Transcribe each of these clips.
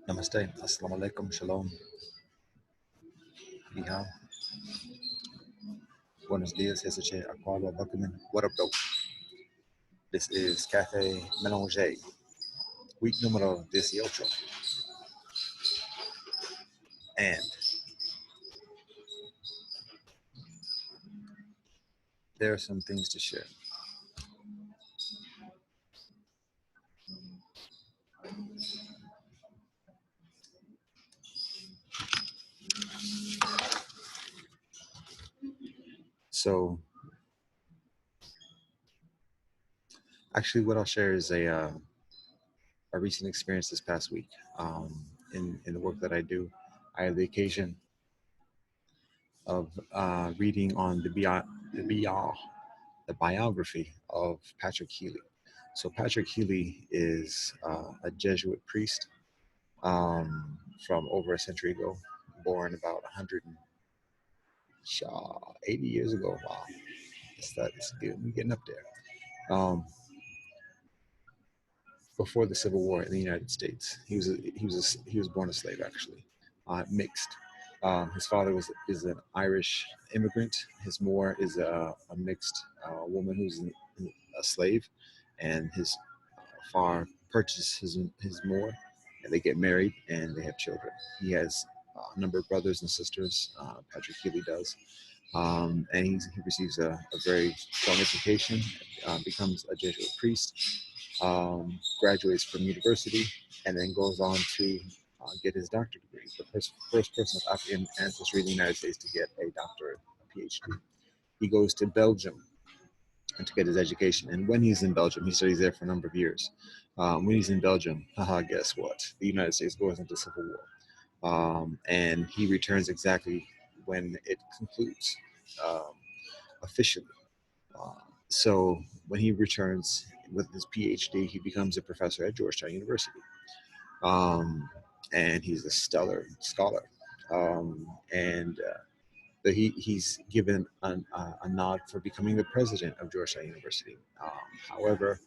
Namaste. Assalamu alaikum. Shalom. Iha. Buenos dias. Hesache. Aquaba. Welcome. What up, though? This is Cafe Melange. Week numero 18. And there are some things to share. So, actually, what I'll share is a recent experience this past week. In the work that I do, I had the occasion of reading on the biography of Patrick Healy. So Patrick Healy is a Jesuit priest from over a century ago, born about 180 years ago. Wow, it's good. We're getting up there. Before the Civil War in the United States, he was born a slave, actually, mixed. His father is an Irish immigrant. His mother is a mixed woman who's a slave, and his father purchases his mother, and they get married and they have children. He has a number of brothers and sisters. Patrick Healy does, and he receives a very strong education, becomes a Jesuit priest, graduates from university, and then goes on to get his doctorate degree. The first person of African ancestry in the United States to get a doctorate, a PhD. He goes to Belgium and to get his education. And when he's in Belgium, he studies there for a number of years. When he's in Belgium, guess what? The United States goes into civil war. And he returns exactly when it concludes officially. Uh, so when he returns with his PhD, he becomes a professor at Georgetown University. And he's a stellar scholar. And he's given a nod for becoming the president of Georgetown University. However,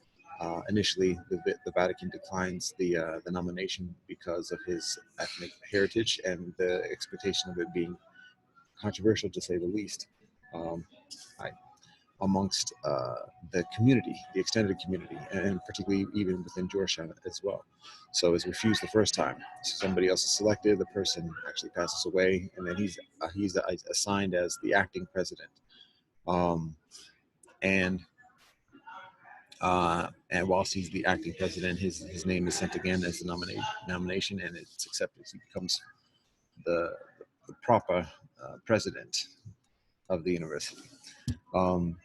initially the Vatican declines the nomination because of his ethnic heritage and the expectation of it being controversial, to say the least. Um, I, Amongst the community, the extended community, and particularly even within Georgetown as well. So it's refused the first time. So somebody else is selected, the person actually passes away, and then he's assigned as the acting president. Um, and and whilst he's the acting president, his name is sent again as the nomination, and it's accepted. He becomes the, the proper president of the university. Um,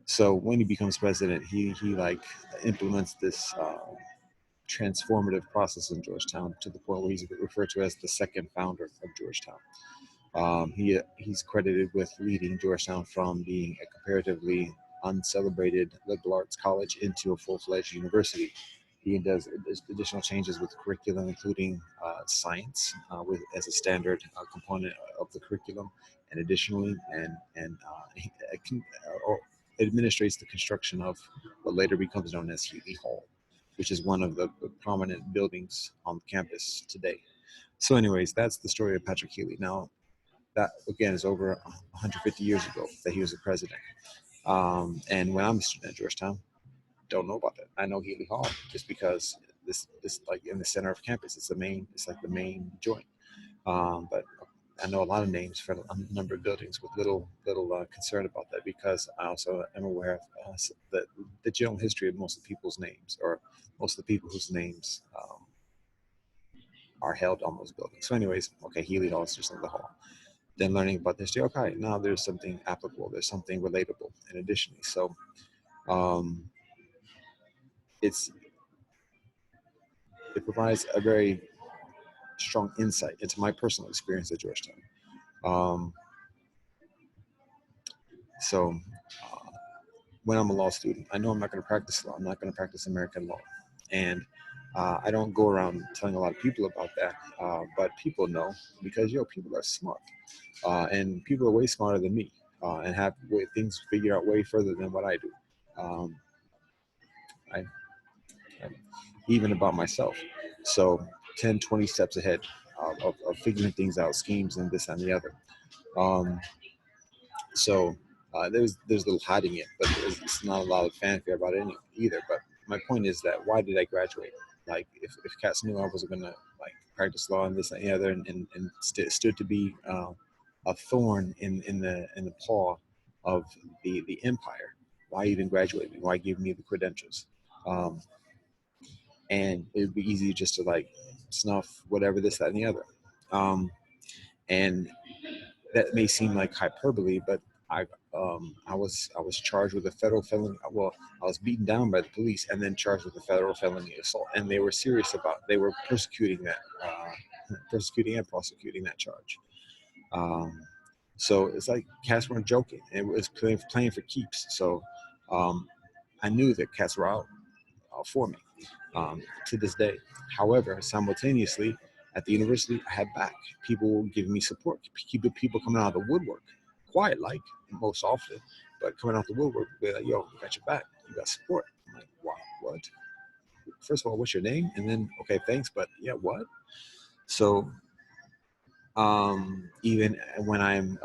So when he becomes president, he like implements this transformative process in Georgetown to the point where he's referred to as the second founder of Georgetown. He's credited with leading Georgetown from being a comparatively uncelebrated liberal arts college into a full-fledged university. He does additional changes with curriculum, including science with as a standard component of the curriculum, and additionally, or administrates the construction of what later becomes known as Healy Hall, which is one of the prominent buildings on campus today. So, anyways, that's the story of Patrick Healy. Now, that again is over 150 years ago that he was a president. And when I'm a student at Georgetown, don't know about that. I know Healy Hall just because this like in the center of campus. It's like the main joint. But I know a lot of names for a number of buildings with little concern about that, because I also am aware of the general history of most of the people's names, or most of the people whose names are held on those buildings. So anyways, okay, Healy Hall is just like the hall. Then learning about the history, okay, now there's something applicable, there's something relatable, and additionally, so um, it's it provides a very strong insight into my personal experience at Georgetown. Um, so when I'm a law student, I know I'm not going to practice law. I'm not going to practice American law, and I don't go around telling a lot of people about that. But people know, because people are smart, and people are way smarter than me, and have things figured out way further than what I do. Um, I, I even about myself. So 10, 20 steps ahead of figuring things out, schemes and this and the other. Um, so there's a little hiding it, but it's not a lot of fanfare about it either. But my point is that why did I graduate? Like if Katz knew I was gonna like practice law and this and the other, and stood to be a thorn in the paw of the empire, why even graduate me? Why give me the credentials? Um, and it would be easy just to like snuff whatever this that and the other. And that may seem like hyperbole, but I I was charged with a federal felony. Well, I was beaten down by the police and then charged with a federal felony assault, and they were serious about. They were persecuting and prosecuting that charge. Um, so it's like cats weren't joking. It was playing for keeps. So um, I knew that cats were out for me to this day. However, simultaneously, at the university, I had back people giving me support, people coming out of the woodwork, quiet like most often, but coming out the woodwork, be like, "Yo, we got your back, you got support." I'm like, "Wow, what? First of all, what's your name?" And then, "Okay, thanks, but yeah, what?" So even when I'm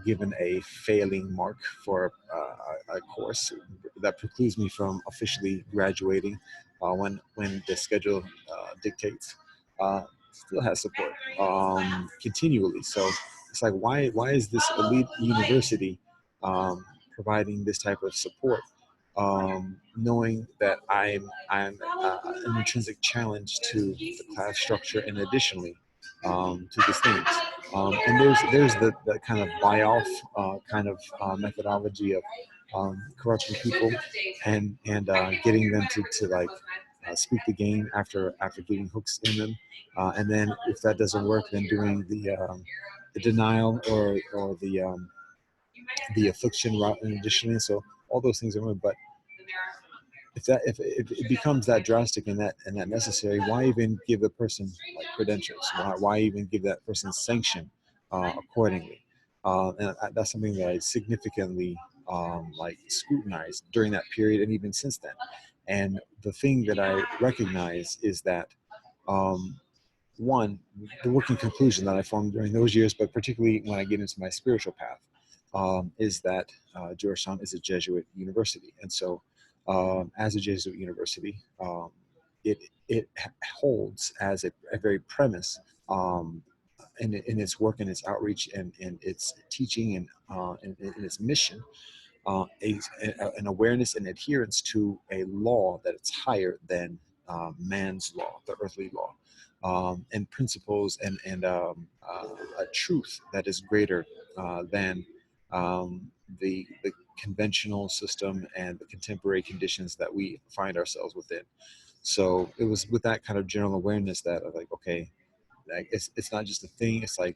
given a failing mark for a course that precludes me from officially graduating when the schedule dictates. Still has support continually. So it's like why is this elite university providing this type of support, knowing that I'm an intrinsic challenge to the class structure and additionally to these things. And there's the kind of buy off kind of methodology of corrupting people and getting them to like speak the game after getting hooks in them, and then if that doesn't work, then doing the denial or the affliction route in addition. So all those things are good, but if it becomes that drastic and that necessary, why even give the person like credentials? Why even give that person sanction accordingly? And that's something that I significantly like scrutinized during that period and even since then. And the thing that I recognize is that um, one, the working conclusion that I formed during those years, but particularly when I get into my spiritual path, is that Georgetown is a Jesuit university, and so as a Jesuit university, it it holds as a very premise in its work and its outreach and its teaching and its mission, an awareness and adherence to a law that it's higher than man's law, the earthly law, and principles and a truth that is greater than the conventional system and the contemporary conditions that we find ourselves within. So it was with that kind of general awareness that I was like, okay, like it's not just a thing. It's like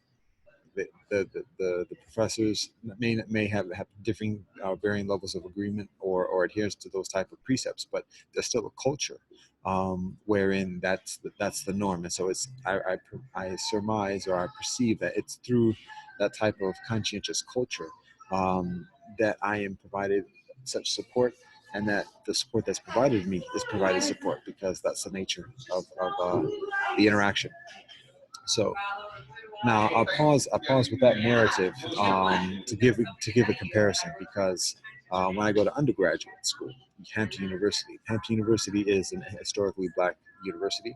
the professors may have differing varying levels of agreement or adherence to those type of precepts, but there's still a culture wherein that's the norm. And so it's I surmise or I perceive that it's through that type of conscientious culture that I am provided such support, and that the support that's provided me is provided support because that's the nature of the interaction. So now I'll pause with that narrative to give a comparison because when I go to undergraduate school, Hampton University is an historically black university,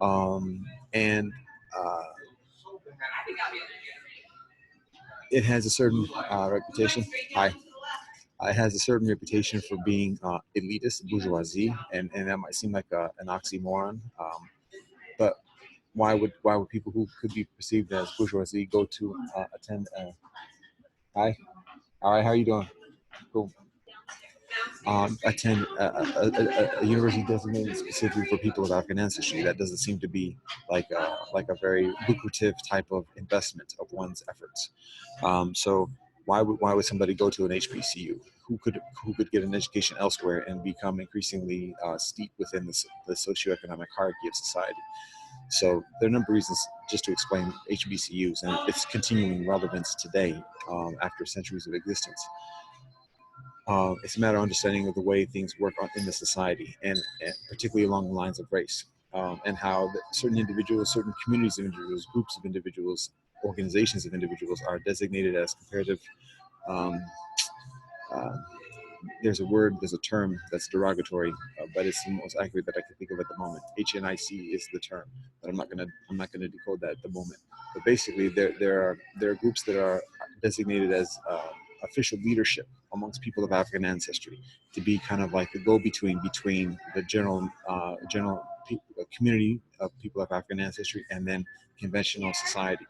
and uh, it has a certain reputation. Hi. It has a certain reputation for being elitist, bourgeoisie, and that might seem like an oxymoron. But why would people who could be perceived as bourgeoisie go to attend? Hi, all right, how are you doing? Cool. Attend a university designated specifically for people of African ancestry. That doesn't seem to be like a very lucrative type of investment of one's efforts. So why would somebody go to an HBCU who could get an education elsewhere and become increasingly steeped within the socioeconomic hierarchy of society? So there are a number of reasons just to explain HBCUs and its continuing relevance today after centuries of existence. It's a matter of understanding of the way things work in the society, and particularly along the lines of race. and how certain individuals, certain communities of individuals, groups of individuals, organizations of individuals are designated as comparative. Um, uh, there's a word, there's a term that's derogatory, but it's the most accurate that I can think of at the moment. HNIC is the term, but I'm not gonna decode that at the moment. But basically, there are groups that are designated as official leadership amongst people of African ancestry to be kind of like the go-between between the general community of people of African ancestry and then conventional society.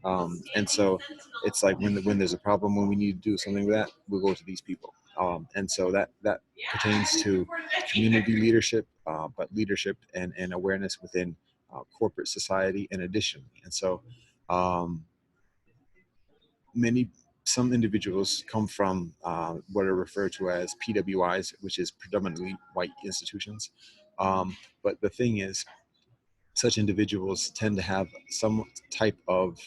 And so it's like when there's a problem, when we need to do something with that, we'll go to these people. And so that pertains to community leadership, but leadership and awareness within corporate society in addition. And so um, many some individuals come from what are referred to as PWIs, which is predominantly white institutions. But the thing is, such individuals tend to have some type of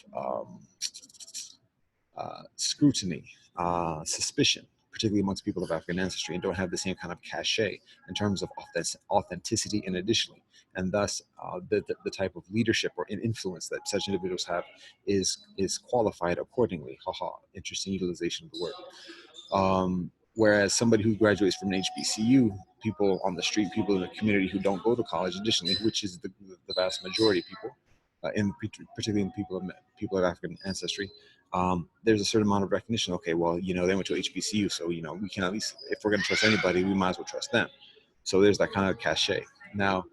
scrutiny, suspicion, particularly amongst people of African ancestry, and don't have the same kind of cachet in terms of authenticity and additionally. And thus, the type of leadership or influence that such individuals have is qualified accordingly. Haha, interesting utilization of the word. Whereas somebody who graduates from an HBCU, people on the street, people in the community who don't go to college, additionally, which is the vast majority of people, particularly in people of African ancestry, there's a certain amount of recognition. Okay, well, they went to HBCU, so we can at least, if we're going to trust anybody, we might as well trust them. So there's that kind of cachet. Now,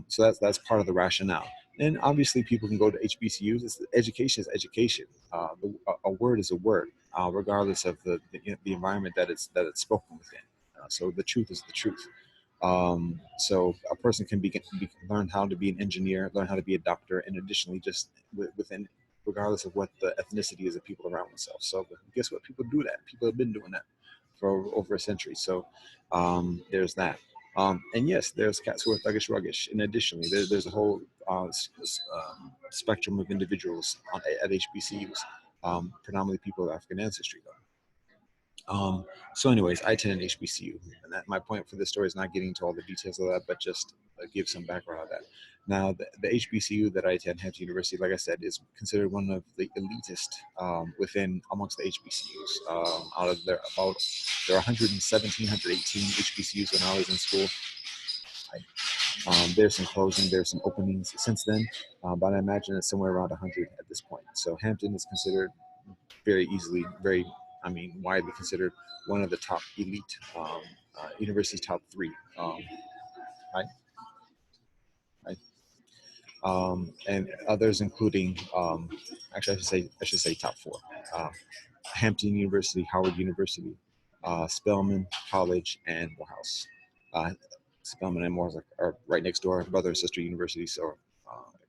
so that's part of the rationale. And obviously, people can go to HBCUs. Education is education. A word is a word, regardless of the environment that it's spoken within. So the truth is the truth. So a person can learn how to be an engineer, learn how to be a doctor, and additionally, just within, regardless of what the ethnicity is of people around themselves. So guess what? People do that. People have been doing that for over a century. So there's that. And yes, there's cats who are thuggish, ruggish. And additionally, there's a whole spectrum of individuals at HBCUs, predominantly people of African ancestry, though. So anyways, I attend an HBCU, and my point for this story is not getting into all the details of that, but just give some background on that. Now, the HBCU that I attend, Hampton University, like I said, is considered one of the elitist within amongst the HBCUs. Out of there are 117, 118 HBCUs when I was in school. There's some closing, there's some openings since then, but I imagine it's somewhere around 100 at this point. So Hampton is considered very easily, widely considered one of the top elite universities, top three. Right, right. And others, including, actually, I should say top four: Hampton University, Howard University, Spelman College, and Morehouse. Uh, Spelman and Morehouse are right next door, brother and sister universities, so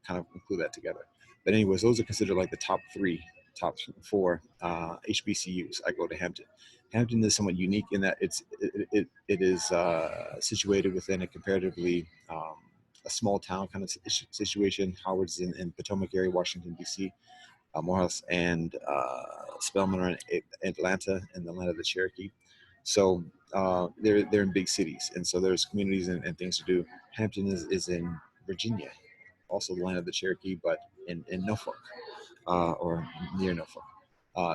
kind of include that together. But anyways, those are considered like the top four HBCUs. I go to Hampton. Hampton is somewhat unique in that it is situated within a comparatively a small town kind of situation. Howard's in Potomac area, Washington D.C. Morehouse and Spelman are in Atlanta, in the land of the Cherokee. So they're in big cities, and so there's communities and things to do. Hampton is in Virginia, also the land of the Cherokee, but in Norfolk, or near Norfolk.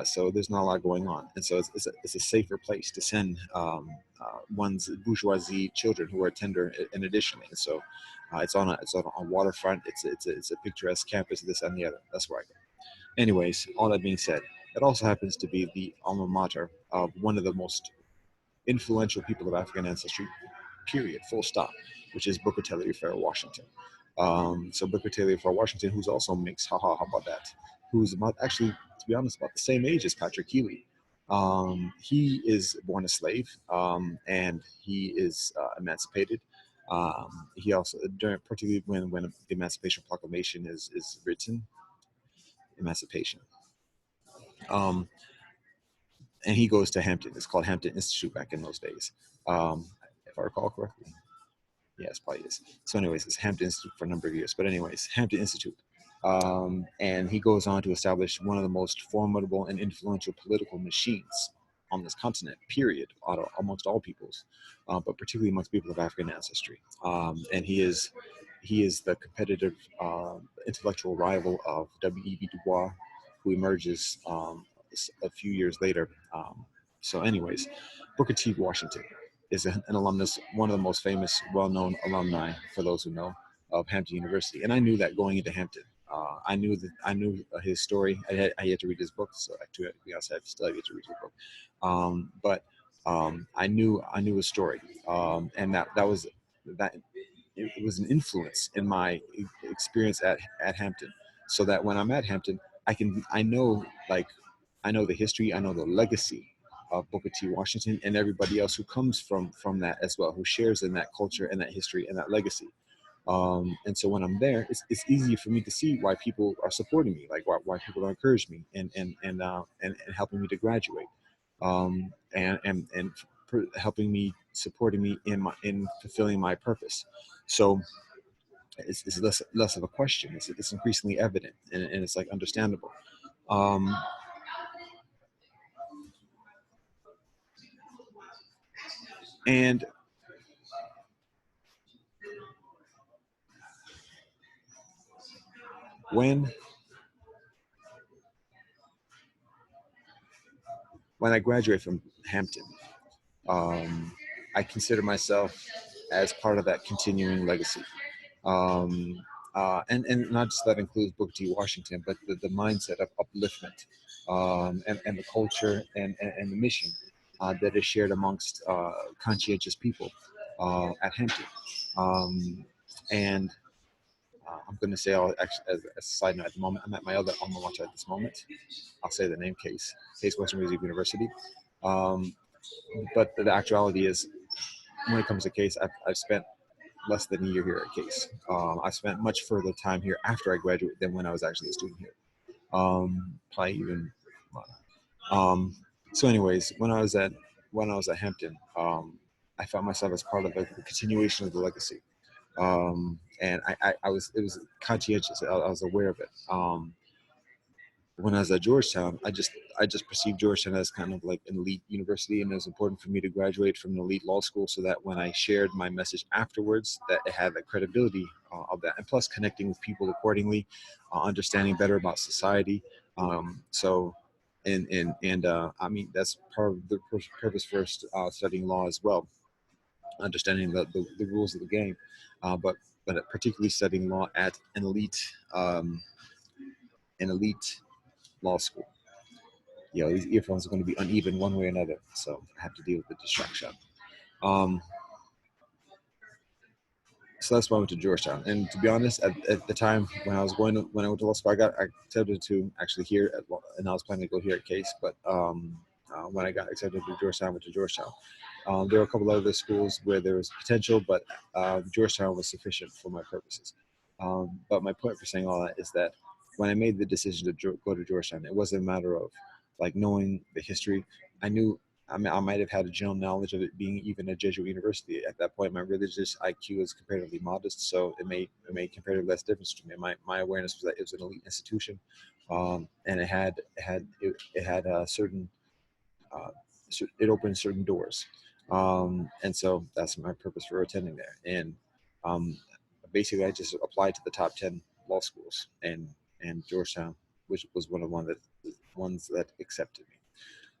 So there's not a lot going on, and so it's a safer place to send one's bourgeoisie children who are tender and additionally. And so it's on a waterfront. It's a picturesque campus. This and the other. That's where I go. Anyways, all that being said, it also happens to be the alma mater of one of the most influential people of African ancestry, period, full stop, which is Booker T. Farrell Washington. So Booker T. Farrell Washington, who's also mixed, how about that? Who's about, actually, to be honest, about the same age as Patrick Healy. He is born a slave, and he is emancipated. He also, particularly when the Emancipation Proclamation is written, emancipation. Um, and he goes to Hampton. It's called Hampton Institute back in those days, if I recall correctly. Yes, probably is. So, anyways, it's Hampton Institute for a number of years. But, anyways, Hampton Institute. And he goes on to establish one of the most formidable and influential political machines on this continent, period, amongst all peoples, but particularly amongst people of African ancestry. And he is he is the competitive intellectual rival of W.E.B. Du Bois, who emerges a few years later. So, anyways, Booker T. Washington is an alumnus, one of the most famous, well-known alumni, for those who know, of Hampton University. And I knew that going into Hampton. I knew his story. I had to read his book, so we also had to still get to read his book. But I knew his story, and that was that. It was an influence in my experience at Hampton. So that when I'm at Hampton, I know the history, I know the legacy of Booker T. Washington and everybody else who comes from that as well, who shares in that culture and that history and that legacy. And so when I'm there, it's easy for me to see why people are supporting me, like why people encourage me and helping me to graduate, and helping me, supporting me in fulfilling my purpose. So it's less of a question. It's increasingly evident, and it's like understandable. Um, and when when I graduate from Hampton, um, I consider myself as part of that continuing legacy. Um, and not just that includes Booker T. Washington, but the mindset of upliftment, and the culture and the mission that is shared amongst conscientious people at Hampton. Um, and I'm going to say, actually, as a side note, at the moment, I'm at my other alma mater at this moment. I'll say the name, Case Western Reserve University. Um, but the actuality is, when it comes to Case, I've spent less than a year here at Case. I spent much further time here after I graduated than when I was actually a student here. Probably even. Um, so, anyways, when I was at Hampton, I found myself as part of the continuation of the legacy, and I was it was conscientious. I was aware of it. When I was at Georgetown, I just perceived Georgetown as kind of like an elite university, and it was important for me to graduate from an elite law school so that when I shared my message afterwards, that it had the credibility of that, and plus connecting with people accordingly, understanding better about society. So, and I mean that's part of the purpose for studying law as well, understanding the rules of the game, but particularly studying law at um, an elite law school. You know, these earphones are going to be uneven one way or another, so I have to deal with the distraction. Um, so that's why I went to Georgetown. And to be honest, at the time when I went to law school, I accepted to actually here and I was planning to go here at Case, but when I got accepted to Georgetown, I went to Georgetown. There were a couple other schools where there was potential, but Georgetown was sufficient for my purposes. But my point for saying all that is that when I made the decision to go to Georgetown, it wasn't a matter of like knowing the history. I knew, I mean, I might have had a general knowledge of it being even a Jesuit university. At that point, my religious IQ was comparatively modest, so it made comparatively less difference to me. My awareness was that it was an elite institution, and it had a certain uh, it opened certain doors, and so that's my purpose for attending there. And um, basically, I just applied to the top 10 law schools, and Georgetown, which was one of the ones that accepted me.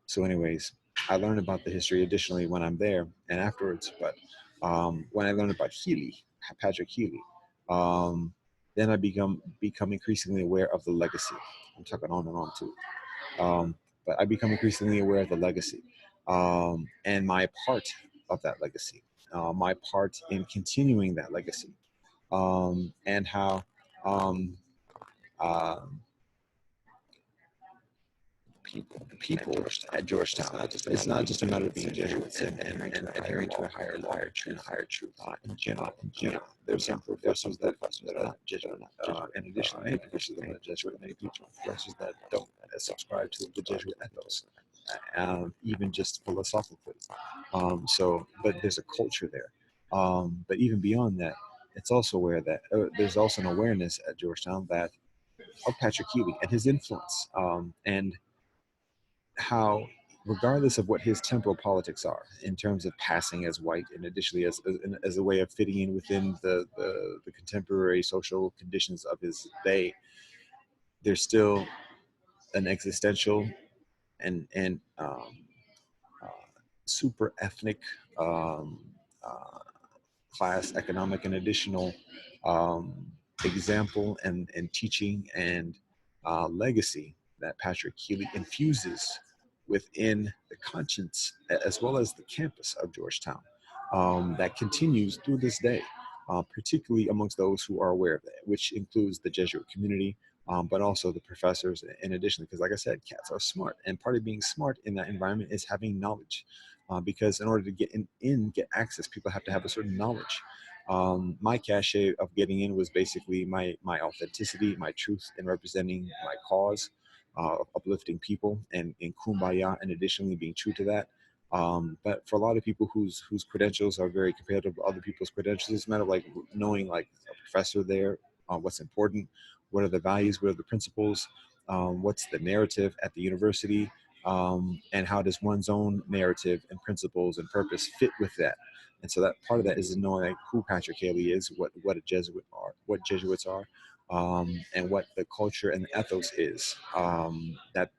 So, anyways, I learned about the history additionally when I'm there and afterwards. But when I learned about Patrick Healy, um, then I become increasingly aware of the legacy. I'm talking on and on too. But I become increasingly aware of the legacy, and my part of that legacy, my part in continuing that legacy, and how um, um, people at Georgetown. It's not just a matter of being Jesuits and adhering to a higher law and higher truth. In general, there's some professors that are not Jesuit, and additionally, many professors that are not Jesuit, many professors that don't subscribe to the Jesuit ethos, even just philosophically. But there's a culture there. But even beyond that, it's also aware that there's also an awareness at Georgetown that of Patrick Healy and his influence, and how regardless of what his temporal politics are in terms of passing as white and additionally as a way of fitting in within the contemporary social conditions of his day, there's still an existential and uh, super ethnic um, uh, class, economic, and additional um, example and teaching and legacy that Patrick Healy infuses within the conscience as well as the campus of Georgetown that continues through this day, particularly amongst those who are aware of that, which includes the Jesuit community, but also the professors in addition, because like I said, cats are smart. And part of being smart in that environment is having knowledge. Because in order to get get access, people have to have a certain knowledge. My cachet of getting in was basically my authenticity, my truth in representing my cause, uplifting people, and in kumbaya, and additionally being true to that. But for a lot of people whose credentials are very comparative to other people's credentials, it's a matter of like knowing like a professor there, what's important, what are the values, what are the principles, what's the narrative at the university, and how does one's own narrative and principles and purpose fit with that. And so that part of that is knowing like who Patrick Haley is, what a Jesuit are, what Jesuits are, and what the culture and the ethos is. That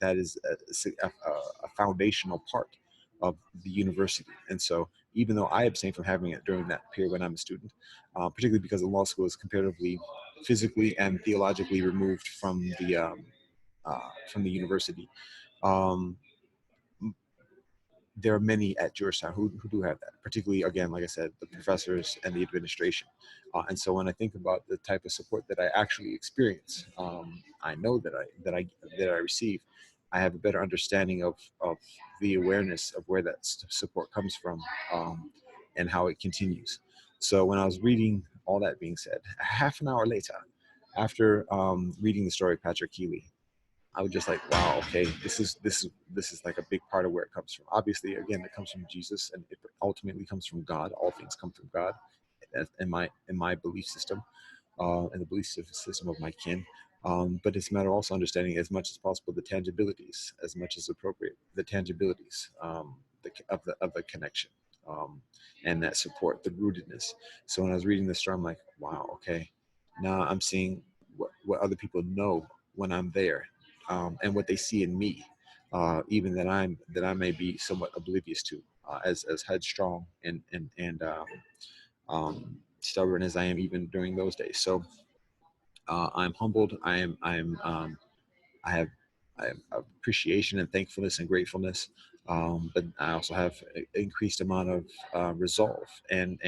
is a foundational part of the university. And so even though I abstain from having it during that period when I'm a student, particularly because the law school is comparatively physically and theologically removed from the university. Um, there are many at Georgetown who do have that, particularly, again, like I said, the professors and the administration. And so when I think about the type of support that I actually experience, I know that I receive. I have a better understanding of the awareness of where that support comes from, and how it continues. So when I was reading all that being said, half an hour later, after reading the story of Patrick Healy, I was just like, wow, okay, this is like a big part of where it comes from. Obviously, again, it comes from Jesus, and it ultimately comes from God. All things come from God, in my belief system, and the belief system of my kin. But it's a matter of also understanding as much as possible the tangibilities, as much as appropriate, the tangibilities of the connection, and that support, the rootedness. So when I was reading this story, I'm like, wow, okay, now I'm seeing what other people know when I'm there, and what they see in me, even that I may be somewhat oblivious to, as headstrong and stubborn as I am even during those days. So I'm humbled. I have I have appreciation and thankfulness and gratefulness, but I also have an increased amount of resolve and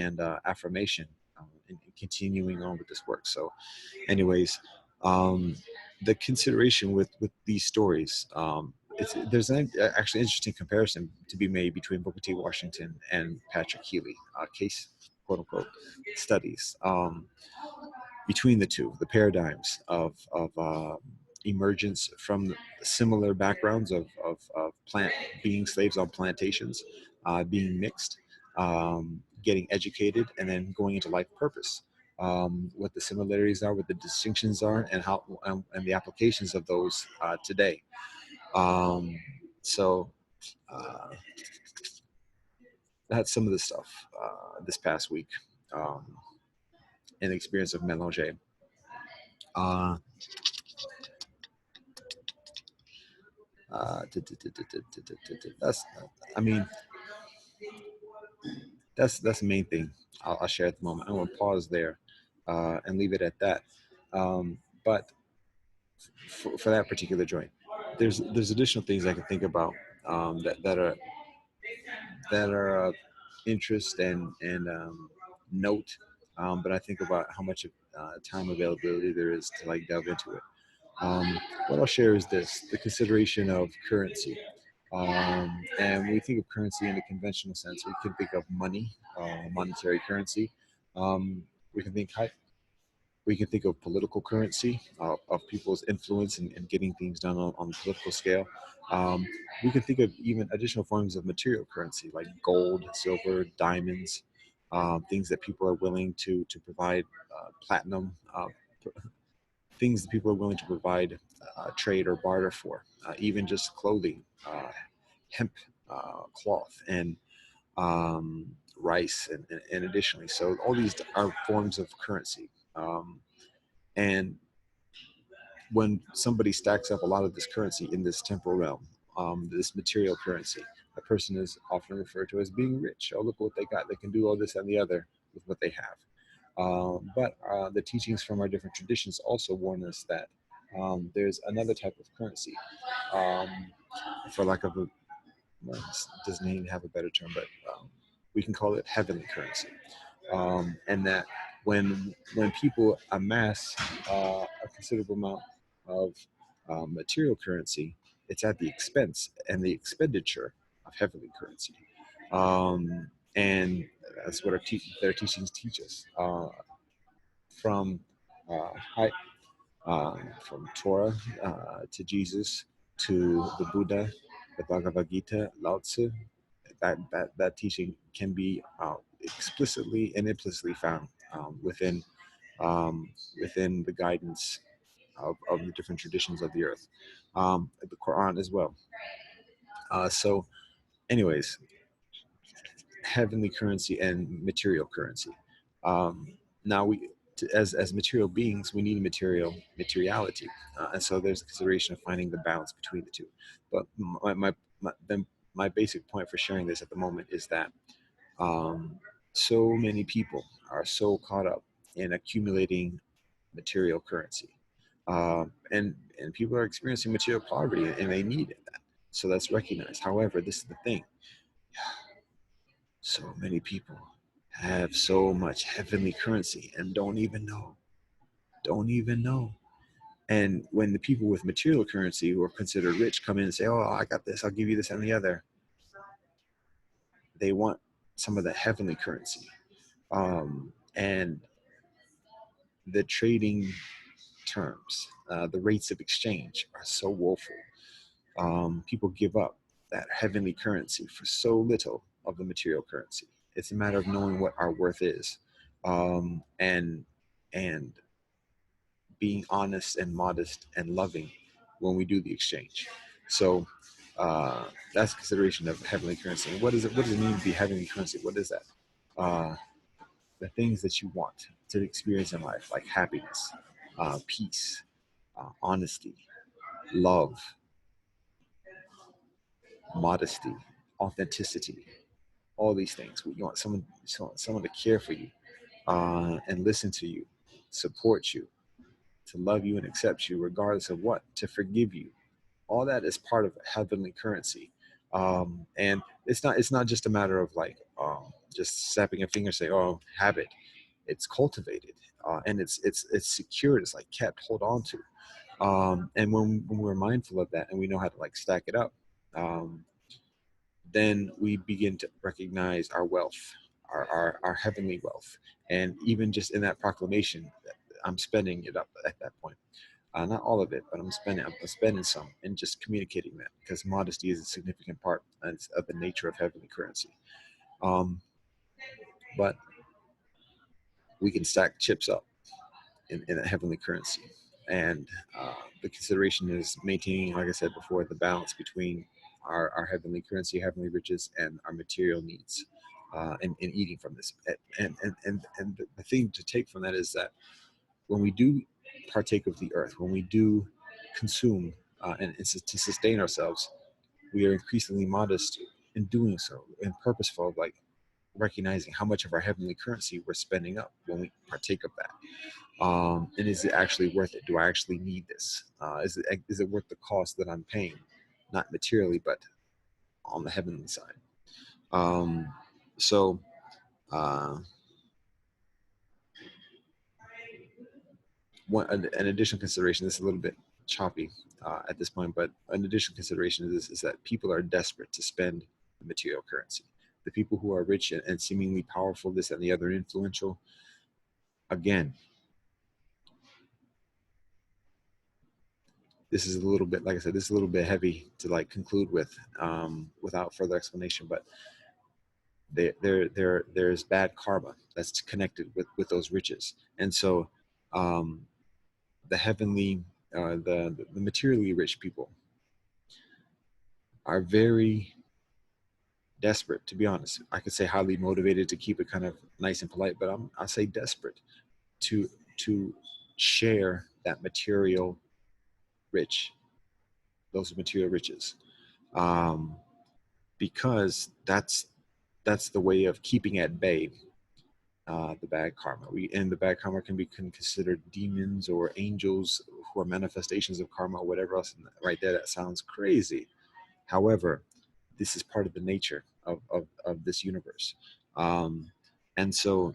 affirmation, in continuing on with this work. So anyways, the consideration with these stories, there's actually interesting comparison to be made between Booker T. Washington and Patrick Healy, case quote unquote studies, between the two, the paradigms of emergence from similar backgrounds of plant being slaves on plantations, being mixed, getting educated, and then going into life purpose. What the similarities are, what the distinctions are, and how and the applications of those today. Um, so uh, that's some of the stuff this past week, um, in the experience of Melange. Uh, that's, I mean, that's the main thing I'll share at the moment. I'm going to pause there, and leave it at that. But for that particular joint, there's additional things I can think about, that are of interest and note. But I think about how much time availability there is to like delve into it. What I'll share is this: the consideration of currency. And when we think of currency in the conventional sense, we can think of money, monetary currency. Um, we can think we can think of political currency, of people's influence and getting things done on the political scale. Um, we can think of even additional forms of material currency like gold, silver, diamonds, things that people are willing to provide, platinum, things that people are willing to provide trade or barter for, even just clothing, hemp cloth and rice, and additionally, so all these are forms of currency. And when somebody stacks up a lot of this currency in this temporal realm, this material currency, a person is often referred to as being rich. Oh, look what they got. They can do all this and the other with what they have. But the teachings from our different traditions also warn us that there's another type of currency, um, for lack of a, well, doesn't even have a better term, but we can call it heavenly currency. And that when people amass a considerable amount of material currency, it's at the expense and the expenditure of heavenly currency. And that's what their teachings teach us. From high, from Torah to Jesus to the Buddha, the Bhagavad Gita, Lao Tzu, that teaching can be explicitly and implicitly found within within the guidance of the different traditions of the earth, the Quran as well. So, anyways, heavenly currency and material currency. Um, Now as material beings, we need materiality, and so there's a consideration of finding the balance between the two. But my basic point for sharing this at the moment is that so many people are so caught up in accumulating material currency, and people are experiencing material poverty, and they need that. So that's recognized. However, this is the thing: so many people have so much heavenly currency and don't even know. And when the people with material currency who are considered rich come in and say, "Oh, I got this, I'll give you this and the other," they want some of the heavenly currency. And the trading terms, the rates of exchange are so woeful. People give up that heavenly currency for so little of the material currency. It's a matter of knowing what our worth is, and and being honest and modest and loving when we do the exchange. So that's consideration of heavenly currency. And what is it? What does it mean to be heavenly currency? What is that? Uh, the things that you want to experience in life, like happiness, peace, honesty, love, modesty, authenticity, all these things. You want someone to care for you, and listen to you, support you, to love you and accept you regardless of what, to forgive you. All that is part of heavenly currency. And it's not just a matter of like just snapping a finger and say, "Oh, have it." It's cultivated, and it's secured. It's like kept, hold on to. And when we're mindful of that and we know how to like stack it up, um, then we begin to recognize our wealth, our heavenly wealth. And even just in that proclamation, I'm spending it up at that point. Not all of it, but I'm spending some and just communicating that, because modesty is a significant part of the nature of heavenly currency. Um, but we can stack chips up in a heavenly currency. And the consideration is maintaining, like I said before, the balance between our heavenly currency, heavenly riches, and our material needs, and eating from this. And the thing to take from that is that when we do partake of the earth, when we do consume, and to sustain ourselves, we are increasingly modest in doing so and purposeful of like recognizing how much of our heavenly currency we're spending up when we partake of that. And is it actually worth it? Do I actually need this? Is it worth the cost that I'm paying, not materially, but on the heavenly side? Um, so, uh, an additional consideration. This is a little bit choppy at this point, but an additional consideration is that people are desperate to spend the material currency. The people who are rich and seemingly powerful, this and the other, influential, again, this is a little bit, like I said, this is a little bit heavy to like conclude with, without further explanation, but there's bad karma that's connected with those riches. And so um, the heavenly, the materially rich people are very desperate, to be honest. I could say highly motivated to keep it kind of nice and polite, but I say desperate to to share that material rich, those material riches, um, because that's the way of keeping at bay the bad karma. And the bad karma can be considered demons or angels who are manifestations of karma or whatever else. And right there, that sounds crazy. However, this is part of the nature of this universe, um, and so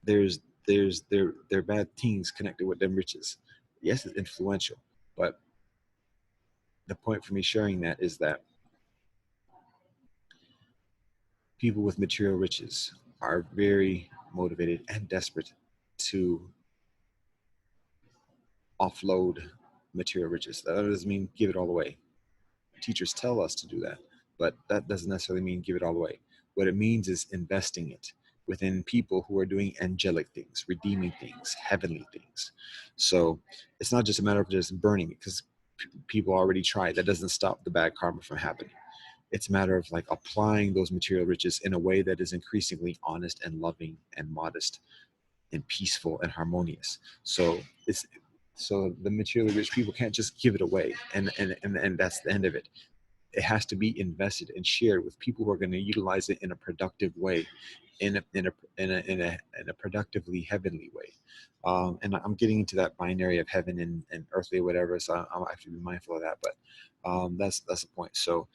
there's there are bad things connected with them riches. Yes, it's influential, but the point for me sharing that is that people with material riches are very motivated and desperate to offload material riches. That doesn't mean give it all away. Teachers tell us to do that, but that doesn't necessarily mean give it all away. What it means is investing it within people who are doing angelic things, redeeming things, heavenly things. So it's not just a matter of just burning it because people already tried. That doesn't stop the bad karma from happening. It's a matter of like applying those material riches in a way that is increasingly honest and loving and modest and peaceful and harmonious. So it's so the materially rich people can't just give it away and that's the end of it. It has to be invested and shared with people who are going to utilize it in a productive way, in a productively heavenly way. And I'm getting into that binary of heaven and earthly or whatever, so I have to be mindful of that. But that's the point. So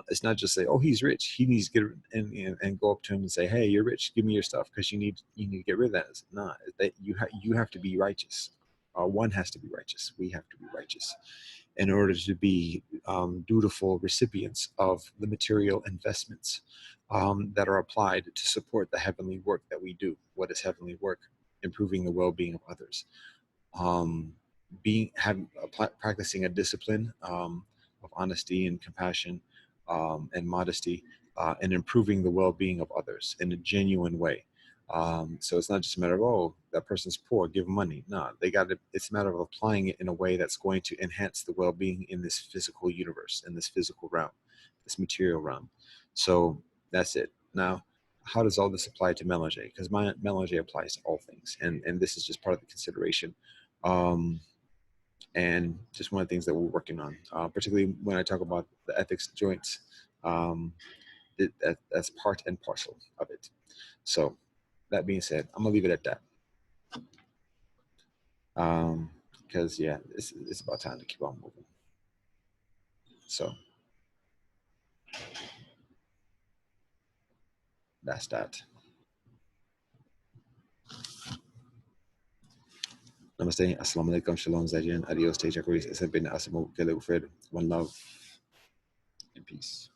it's not just say, oh, he's rich. He needs to get and go up to him and say, hey, you're rich. Give me your stuff because you need to get rid of that. It's not that you have to be righteous. One has to be righteous. We have to be righteous in order to be dutiful recipients of the material investments that are applied to support the heavenly work that we do. What is heavenly work? Improving the well-being of others. Um, Practicing a discipline of honesty and compassion and modesty, and improving the well-being of others in a genuine way. So it's not just a matter of, oh, that person's poor, give them money. No, they got to. It's a matter of applying it in a way that's going to enhance the well-being in this physical universe, in this physical realm, this material realm. So that's it. Now, how does all this apply to melange? Because my melange applies to all things, and this is just part of the consideration. Um, and just one of the things that we're working on, particularly when I talk about the ethics joints, that's part and parcel of it. So that being said, I'm gonna leave it at that. Because yeah, it's about time to keep on moving. So that's that. Namaste, assalamu alaikum, shalom, zajian, adios, tejakuris, esabin, asamu, keleu, one love, and peace.